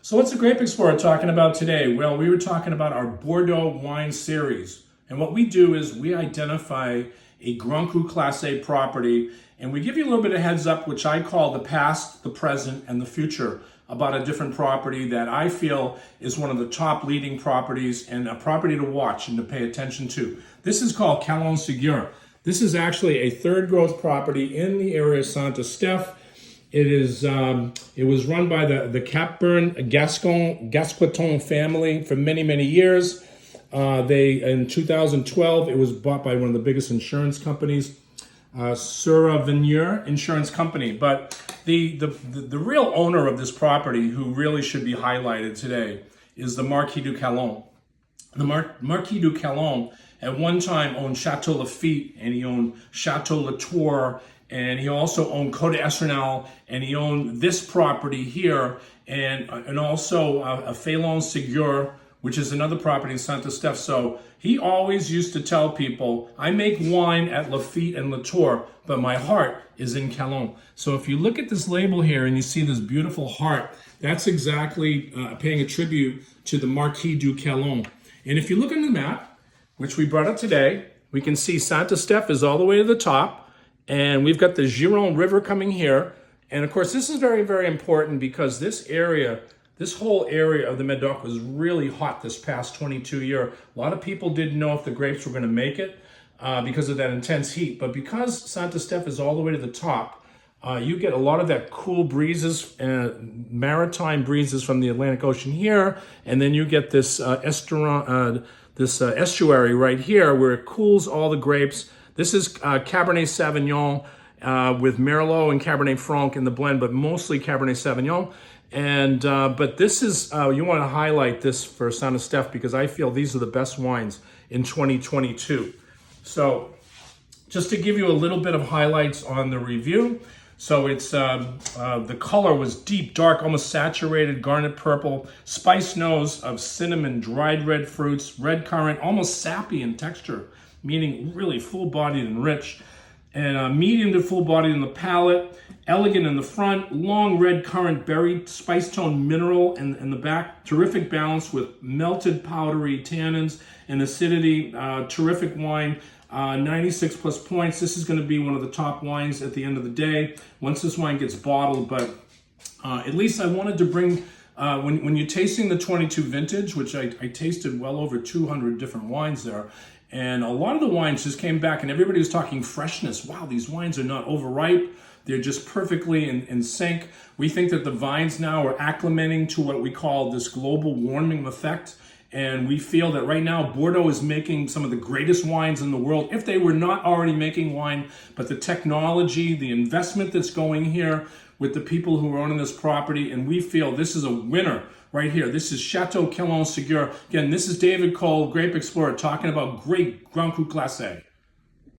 So what's the Grape Explorer talking about today? Well, we were talking about our Bordeaux wine series. And what we do is we identify a Grand Cru Classe property and we give you a little bit of heads up, which I call the past, the present, and the future about a different property that I feel is one of the top leading properties and a property to watch and to pay attention to. This is called Calon Segur. This is actually a third growth property in the area of Saint Estephe. It was run by the Capburn Gascoigne family for many, many years. In 2012, it was bought by one of the biggest insurance companies, Survenir Insurance Company. But the real owner of this property, who really should be highlighted today, is the Marquis du Calon. The Marquis du Calon at one time owned Chateau Lafitte, and he owned Chateau Latour, and he also owned Côte d'Estrenal, and he owned this property here, and also a Calon Segur, which is another property in Saint Estephe. So he always used to tell people, I make wine at Lafitte and Latour, but my heart is in Calon. So if you look at this label here and you see this beautiful heart, that's exactly paying a tribute to the Marquis du Calon. And if you look on the map, which we brought up today, we can see Saint Estephe is all the way to the top. And we've got the Gironde River coming here. And of course, this is very, very important because this whole area of the Medoc was really hot this past 22 year. A lot of people didn't know if the grapes were going to make it because of that intense heat. But because Saint Estephe is all the way to the top, you get a lot of that cool breezes, maritime breezes from the Atlantic Ocean here. And then you get this estuary right here where it cools all the grapes. This is Cabernet Sauvignon with Merlot and Cabernet Franc in the blend, but mostly Cabernet Sauvignon. And but this is, you want to highlight this for Saint Estephe because I feel these are the best wines in 2022. So just to give you a little bit of highlights on the review. So it's, the color was deep, dark, almost saturated, garnet purple, spice nose of cinnamon, dried red fruits, red currant, almost sappy in texture, meaning really full-bodied and rich, and medium to full-bodied in the palate, elegant in the front, long red currant berry, spice tone mineral in the back, terrific balance with melted powdery tannins and acidity, terrific wine, 96 plus points. This is going to be one of the top wines at the end of the day once this wine gets bottled, but at least I wanted to bring, when you're tasting the 22 vintage, which I tasted well over 200 different wines there, and a lot of the wines just came back and everybody was talking freshness. Wow, these wines are not overripe. They're just perfectly in sync. We think that the vines now are acclimating to what we call this global warming effect. And we feel that right now Bordeaux is making some of the greatest wines in the world, if they were not already making wine. But the technology, the investment that's going here with the people who are owning this property, and we feel this is a winner right here. This is Chateau Calon Segur. Again, this is David Kohl, Grape Explorer, talking about great Grand Cru Classe.